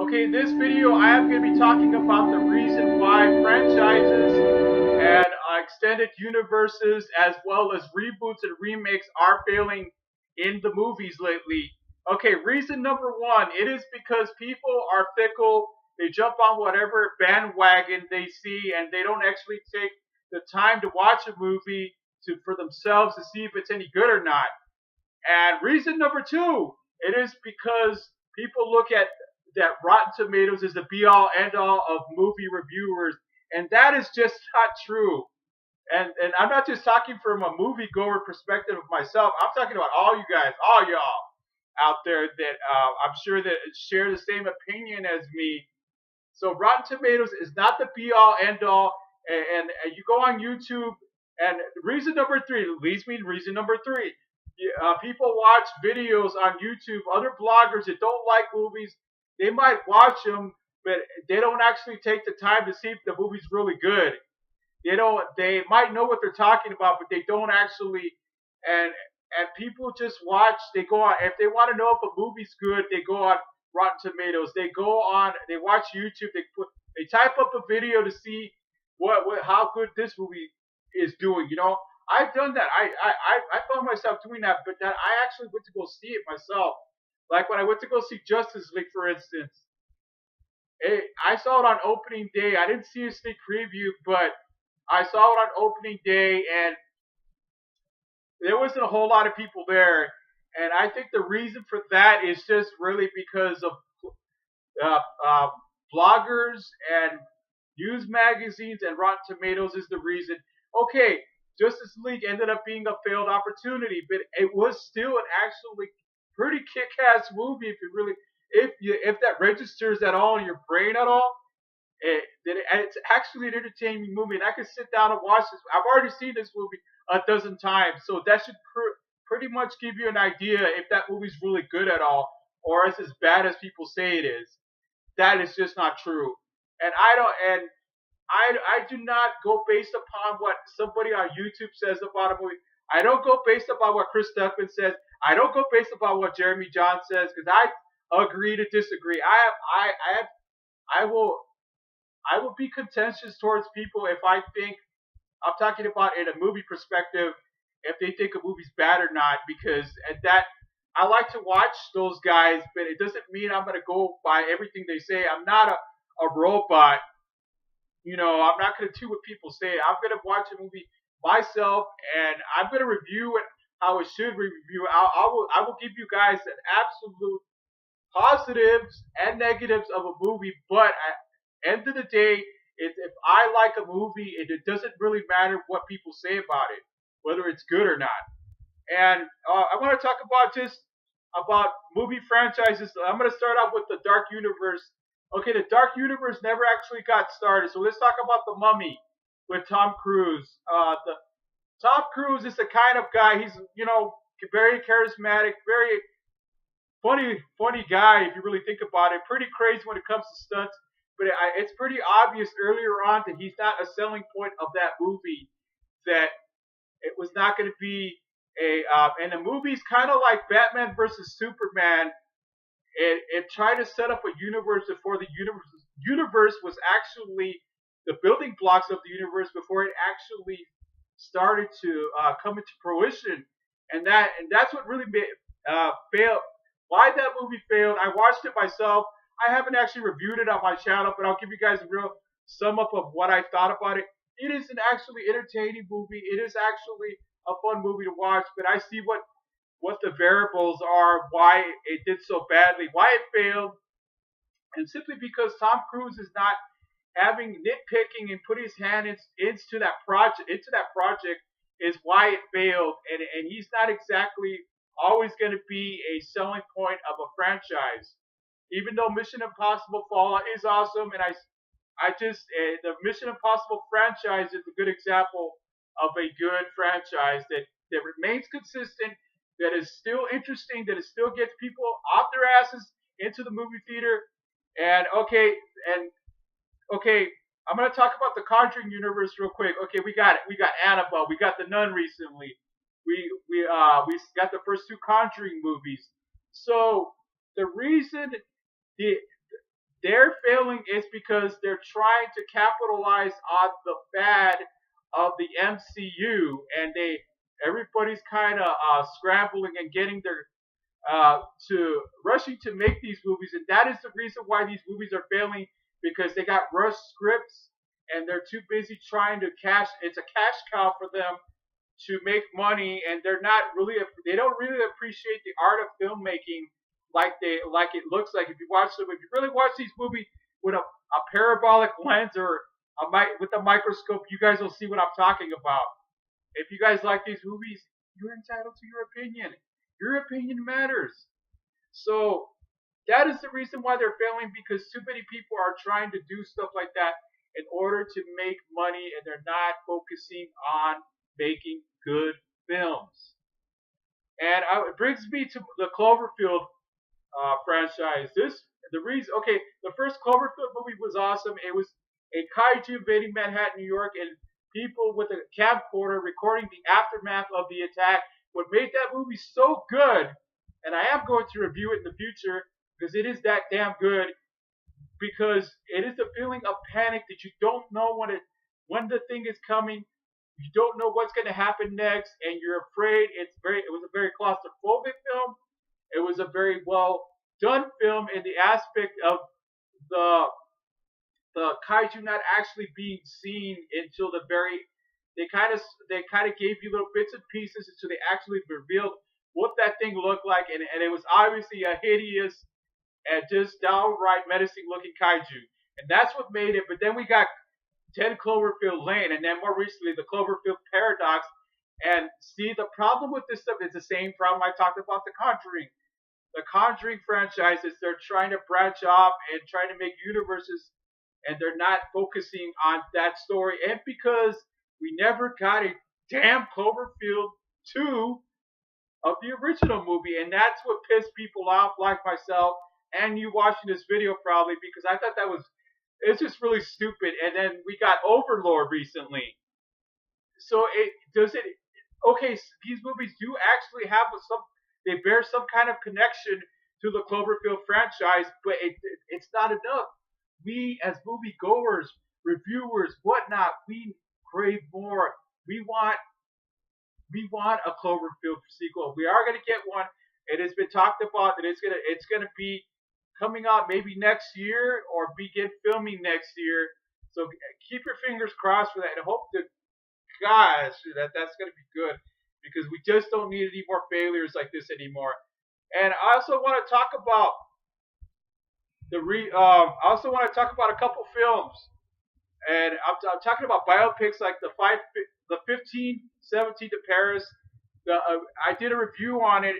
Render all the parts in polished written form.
Okay, in this video I am going to be talking about the reason why franchises and extended universes as well as reboots and remakes are failing in the movies lately. Okay, reason number one, it is because people are fickle. They jump on whatever bandwagon they see and they don't actually take the time to watch a movie for themselves to see if it's any good or not. And reason number two, it is because people look at that Rotten Tomatoes is the be all end all of movie reviewers, and that is just not true. And I'm not just talking from a moviegoer perspective of myself. I'm talking about all you guys, all y'all out there that I'm sure that share the same opinion as me. So Rotten Tomatoes is not the be all end all. And you go on YouTube, and reason number three leads me to reason number three. People watch videos on YouTube, other bloggers that don't like movies, they might watch them, but they don't actually take the time to see if the movie's really good. They might know what they're talking about, but they don't actually. And people just watch. They go on if they want to know if a movie's good. They go on Rotten Tomatoes. They watch YouTube. They type up a video to see how good this movie is doing. I've done that. I found myself doing that, but that I actually went to go see it myself. Like when I went to go see Justice League, for instance, I saw it on opening day. I didn't see a sneak preview, but I saw it on opening day, and there wasn't a whole lot of people there. And I think the reason for that is just really because of uh, uh, bloggers and news magazines and Rotten Tomatoes is the reason. Okay, Justice League ended up being a failed opportunity, but it was still an actually pretty kick-ass movie if that registers at all in your brain at all. It's actually an entertaining movie, and I could sit down and watch this. I've already seen this movie a dozen times, so that should pretty much give you an idea if that movie's really good at all, or is as bad as people say it is. That is just not true. And I do not go based upon what somebody on YouTube says about a movie. I don't go based upon what Chris Duckman says. I don't go based upon what Jeremy John says because I agree to disagree. I will I will be contentious towards people if I think I'm talking about in a movie perspective if they think a movie's bad or not because at that I like to watch those guys, but it doesn't mean I'm gonna go by everything they say. I'm not a robot. I'm not gonna do what people say. I'm gonna watch a movie myself and I'm gonna review it how it should review. I will give you guys an absolute positives and negatives of a movie, but at end of the day, if I like a movie, it doesn't really matter what people say about it, whether it's good or not. And I want to talk about movie franchises. I'm going to start off with the Dark Universe. Okay, the Dark Universe never actually got started, so let's talk about the Mummy with Tom Cruise. The Tom Cruise is the kind of guy. He's very charismatic, very funny guy if you really think about it. Pretty crazy when it comes to stunts, but it's pretty obvious earlier on that he's not a selling point of that movie. That it was not going to be and the movie's kind of like Batman versus Superman. It tried to set up a universe before the universe was actually the building blocks of the universe before it actually started to come into fruition, and that's what really failed. Why that movie failed? I watched it myself. I haven't actually reviewed it on my channel, but I'll give you guys a real sum up of what I thought about it. It is an actually entertaining movie. It is actually a fun movie to watch, but I see what the variables are, why it did so badly, why it failed, and simply because Tom Cruise is not having nitpicking and putting his hand into that project is why it failed, and he's not exactly always going to be a selling point of a franchise. Even though Mission Impossible Fallout is awesome, and I just the Mission Impossible franchise is a good example of a good franchise that remains consistent, that is still interesting, that it still gets people off their asses into the movie theater. And okay, I'm gonna talk about the Conjuring universe real quick. Okay, we got it. We got Annabelle. We got The Nun recently. We got the first two Conjuring movies. So the reason the they're failing is because they're trying to capitalize on the fad of the MCU, and everybody's kind of scrambling and getting their to rushing to make these movies, and that is the reason why these movies are failing, because they got rushed scripts and they're too busy trying to cash. It's a cash cow for them to make money, and they don't really appreciate the art of filmmaking like it looks like. If you watch them, if you really watch these movies with a parabolic lens or with a microscope, you guys will see what I'm talking about. If you guys like these movies, you're entitled to your opinion. Your opinion matters. So that is the reason why they're failing, because too many people are trying to do stuff like that in order to make money, and they're not focusing on making good films. And it brings me to the Cloverfield franchise. The first Cloverfield movie was awesome. It was a kaiju invading Manhattan, New York, and people with a camcorder recording the aftermath of the attack. What made that movie so good, and I am going to review it in the future because it is that damn good, because it is the feeling of panic that you don't know when the thing is coming. You don't know what's going to happen next, and you're afraid. It was a very claustrophobic film. It was a very well done film in the aspect of the kaiju not actually being seen until the very. They kind of gave you little bits and pieces until they actually revealed what that thing looked like, and it was obviously a hideous and just downright menacing looking kaiju, and that's what made it. But then we got 10 Cloverfield Lane, and then more recently the Cloverfield Paradox. And see, the problem with this stuff is the same problem I talked about The Conjuring. The Conjuring franchises, they're trying to branch off and trying to make universes, and they're not focusing on that story. And because we never got a damn Cloverfield 2 of the original movie, and that's what pissed people off like myself and you watching this video probably, because I thought it's just really stupid. And then we got Overlord recently. So these movies do actually have they bear some kind of connection to the Cloverfield franchise, but it's not enough. We as movie goers, reviewers, whatnot, we crave more. We want a Cloverfield sequel. We are gonna get one. It has been talked about that it's gonna be coming out maybe next year or begin filming next year. So keep your fingers crossed for that, and hope to gosh that's gonna be good, because we just don't need any more failures like this anymore. And I also want to talk about I also want to talk about a couple films, and I'm talking about biopics like the 15, 17 to Paris. I did a review on it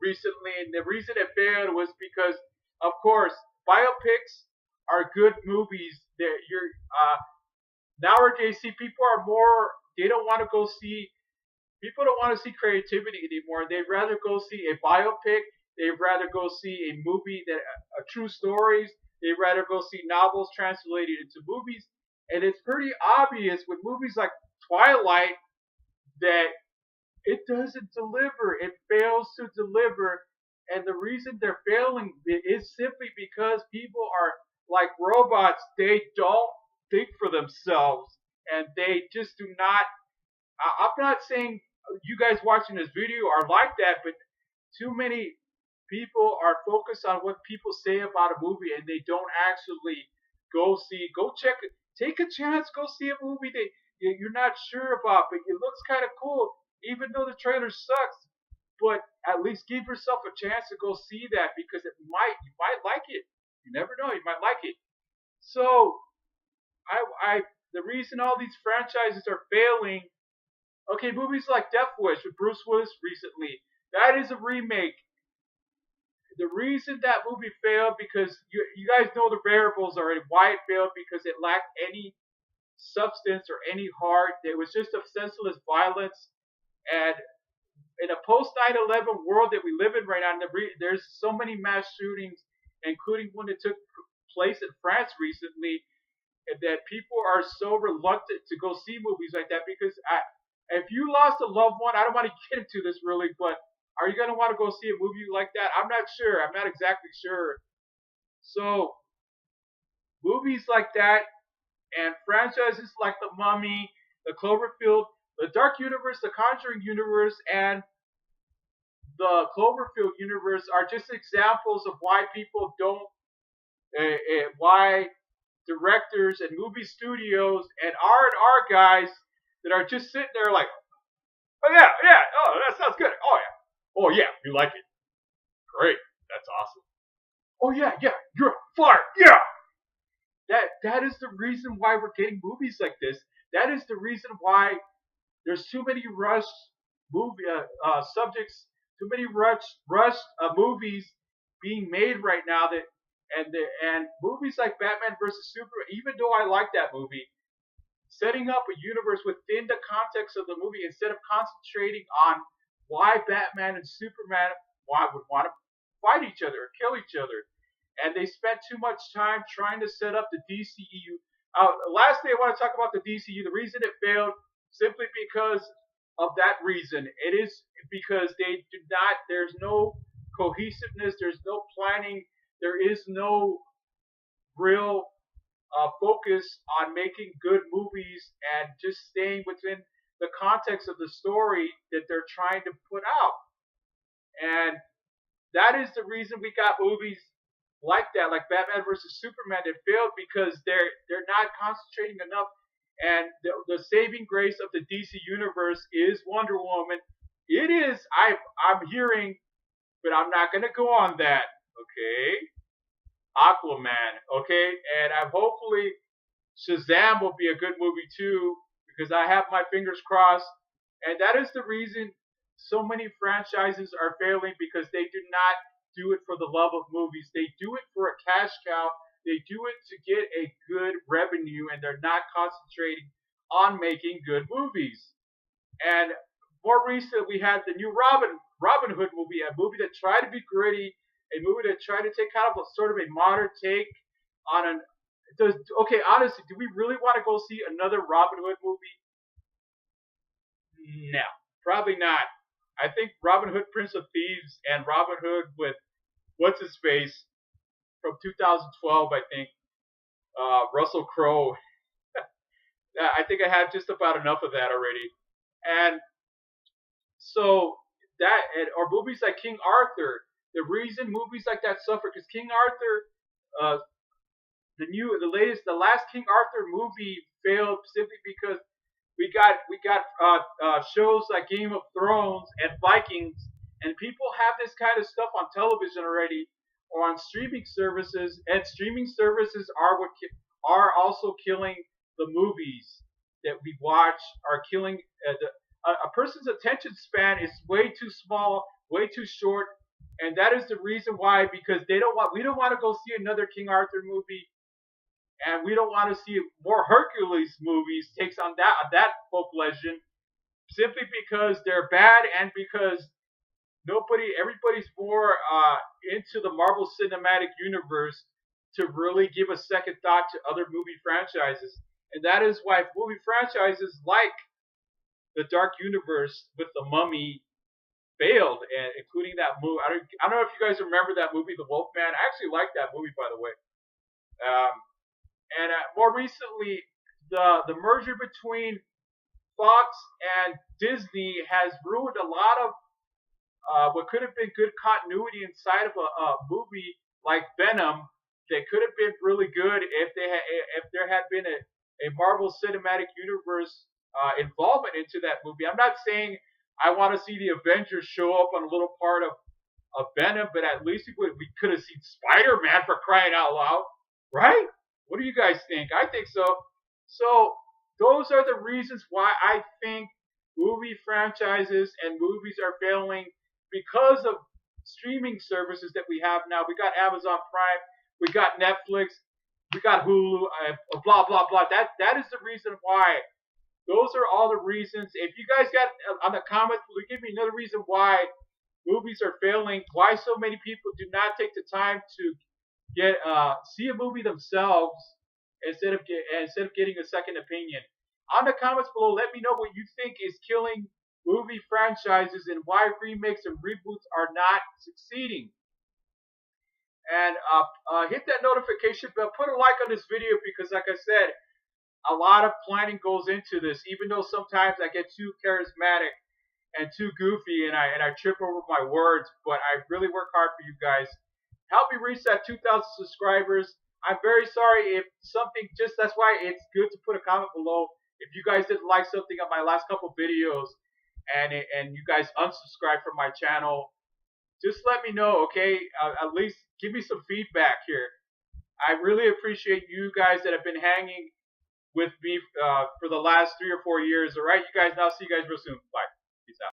recently, and the reason it failed was because, of course, biopics are good movies. Nowadays, see, they don't want to go see. People don't want to see creativity anymore. They'd rather go see a biopic. They'd rather go see a movie that true stories. They'd rather go see novels translated into movies. And it's pretty obvious with movies like Twilight that it doesn't deliver. It fails to deliver. And the reason they're failing is simply because people are like robots. They don't think for themselves. And they just do not. I'm not saying you guys watching this video are like that, but too many people are focused on what people say about a movie, and they don't actually go check it. Take a chance, go see a movie that you're not sure about, but it looks kind of cool, even though the trailer sucks. But at least give yourself a chance to go see that, because you might like it. You never know, you might like it. So, the reason all these franchises are failing. Okay, movies like Death Wish with Bruce Willis recently. That is a remake. The reason that movie failed, because you guys know the variables already. Why it failed, because it lacked any substance or any heart. It was just a senseless violence. And in a post 9/11 world that we live in right now, there's so many mass shootings, including one that took place in France recently, that people are so reluctant to go see movies like that, because if you lost a loved one, I don't want to get into this really, but are you going to want to go see a movie like that? I'm not sure. I'm not exactly sure. So movies like that and franchises like The Mummy, The Cloverfield, the Dark Universe, the Conjuring Universe, and the Cloverfield universe are just examples of why people don't, why directors and movie studios and R&R guys that are just sitting there like, oh yeah, yeah, oh that sounds good, oh yeah, you like it, great, that's awesome. Oh yeah, yeah, you're fire, yeah. That is the reason why we're getting movies like this. That is the reason why there's too many rushed movie subjects, too many rushed movies being made right now. And movies like Batman versus Superman, even though I like that movie, setting up a universe within the context of the movie instead of concentrating on why Batman and Superman would want to fight each other or kill each other. And they spent too much time trying to set up the DCEU. Lastly, I want to talk about the DCU. The reason it failed simply because of that reason. It is because they do not. There's no cohesiveness. There's no planning. There is no real focus on making good movies and just staying within the context of the story that they're trying to put out. And that is the reason we got movies like that, like Batman versus Superman, that failed because they're not concentrating enough. And the saving grace of the DC universe is Wonder Woman. It is. I'm hearing, but I'm not gonna go on that. Okay, Aquaman. Okay, and I'm hopefully Shazam will be a good movie too because I have my fingers crossed. And that is the reason so many franchises are failing because they do not do it for the love of movies. They do it for a cash cow. They do it to get a good revenue, and they're not concentrating on making good movies. And more recently, we had the new Robin Hood movie, a movie that tried to be gritty, a movie that tried to take kind of a sort of a modern take on an. Okay, honestly, do we really want to go see another Robin Hood movie? No, probably not. I think Robin Hood, Prince of Thieves, and Robin Hood with what's his face from 2012, I think, Russell Crowe. I think I have just about enough of that already. And so or movies like King Arthur. The reason movies like that suffer because King Arthur, the last King Arthur movie failed simply because we got shows like Game of Thrones and Vikings, and people have this kind of stuff on television already or on streaming services, and streaming services are also killing the movies that we watch. Are killing a person's attention span is way too small, way too short, and that is the reason why because we don't want to go see another King Arthur movie. And we don't want to see more Hercules movies takes on that folk legend simply because they're bad and because everybody's more into the Marvel Cinematic Universe to really give a second thought to other movie franchises. And that is why movie franchises like the Dark Universe with The Mummy failed, and including that movie. I don't know if you guys remember that movie, The Wolfman. I actually like that movie, by the way. And more recently, the merger between Fox and Disney has ruined a lot of what could have been good continuity inside of a movie like Venom. That could have been really good if there had been a Marvel Cinematic Universe involvement into that movie. I'm not saying I want to see the Avengers show up on a little part of Venom, but at least we could have seen Spider-Man, for crying out loud, right? What do you guys think? I think so. So those are the reasons why I think movie franchises and movies are failing because of streaming services that we have now. We got Amazon Prime, we got Netflix, we got Hulu, blah blah blah. That is the reason why. Those are all the reasons. If you guys got on the comments, give me another reason why movies are failing. Why so many people do not take the time to see a movie themselves instead of getting a second opinion. On the comments below, let me know what you think is killing movie franchises and why remakes and reboots are not succeeding. And hit that notification bell. Put a like on this video because, like I said, a lot of planning goes into this. Even though sometimes I get too charismatic and too goofy, and I trip over my words, but I really work hard for you guys. Help me reach that 2,000 subscribers. I'm very sorry if something just that's why it's good to put a comment below if you guys didn't like something on my last couple videos and you guys unsubscribe from my channel. Just let me know, okay? At least give me some feedback here. I really appreciate you guys that have been hanging with me for the last 3 or 4 years. All right, you guys. I'll see you guys real soon. Bye. Peace out.